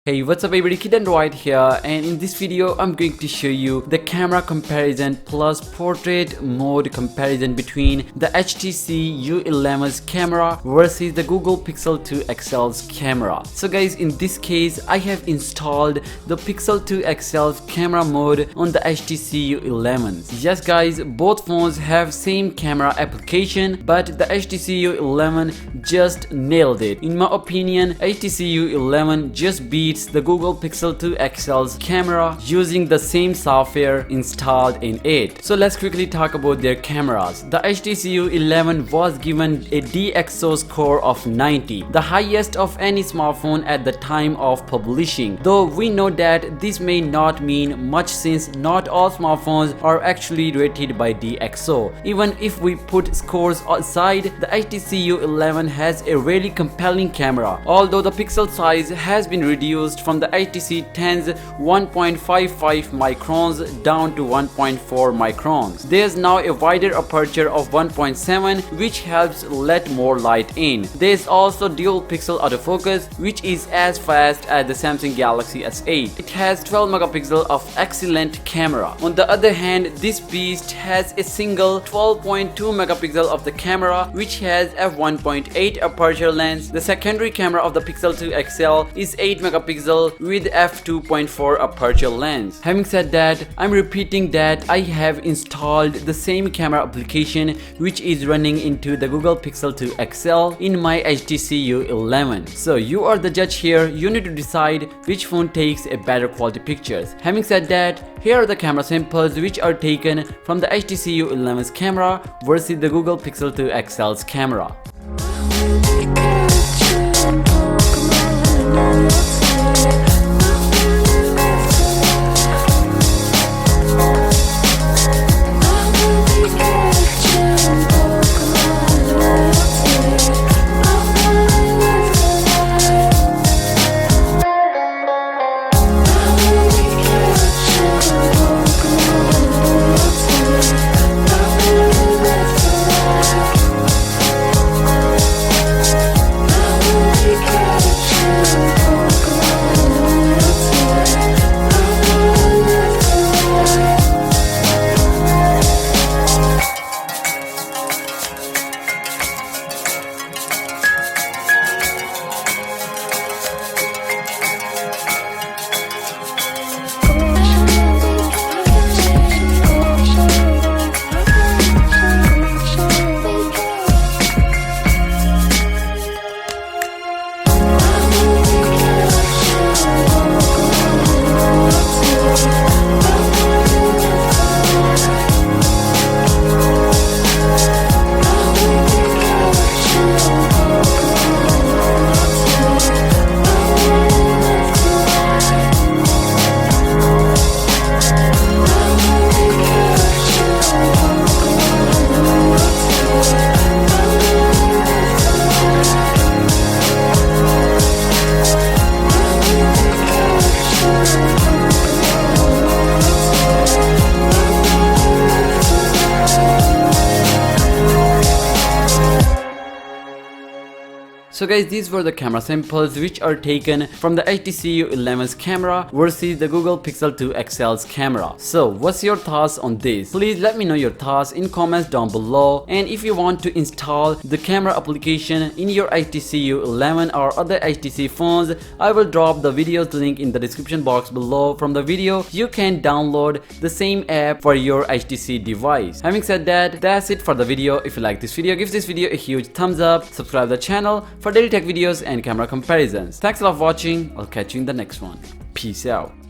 Hey, what's up everybody, Kid and White here, and in this video I'm going to show you the camera comparison plus portrait mode comparison between the HTC U11's camera versus the Google Pixel 2 XL's camera. So guys, in this case I have installed the Pixel 2 XL's camera mode on the HTC U11. Yes guys, both phones have same camera application, but the HTC U11 just nailed it. In my opinion, HTC U11 just beats the Google Pixel 2 XL's camera using the same software installed in it. So let's quickly talk about their cameras. The HTC U11 was given a DxO score of 90, the highest of any smartphone at the time of publishing. Though we know that this may not mean much since not all smartphones are actually rated by DxO. Even if we put scores aside, the HTC U11 has a really compelling camera. Although the pixel size has been reduced from the HTC X's 1.55 microns down to 1.4 microns. There's now a wider aperture of 1.7 which helps let more light in. There's also dual pixel autofocus which is as fast as the Samsung Galaxy S8. It has 12 megapixel of excellent camera. On the other hand, this beast has a single 12.2 megapixel of the camera which has f1.8 aperture lens. The secondary camera of the Pixel 2 XL is 8 megapixel with f2.4 aperture lens. Having said that, I'm repeating that I have installed the same camera application which is running into the Google Pixel 2 XL in my HTC U11. So you are the judge here. You need to decide which phone takes a better quality pictures. Having said that, here are the camera samples which are taken from the HTC U11's camera versus the Google Pixel 2 XL's camera. So guys, these were the camera samples which are taken from the HTC U11's camera versus the Google Pixel 2 XL's camera. So what's your thoughts on this? Please let me know your thoughts in comments down below, and if you want to install the camera application in your HTC U11 or other HTC phones, I will drop the video's link in the description box below. From the video you can download the same app for your HTC device. Having said that, that's it for the video. If you like this video, give this video a huge thumbs up, subscribe to the channel for daily tech videos and camera comparisons. Thanks a lot for watching. I'll catch you in the next one. Peace out.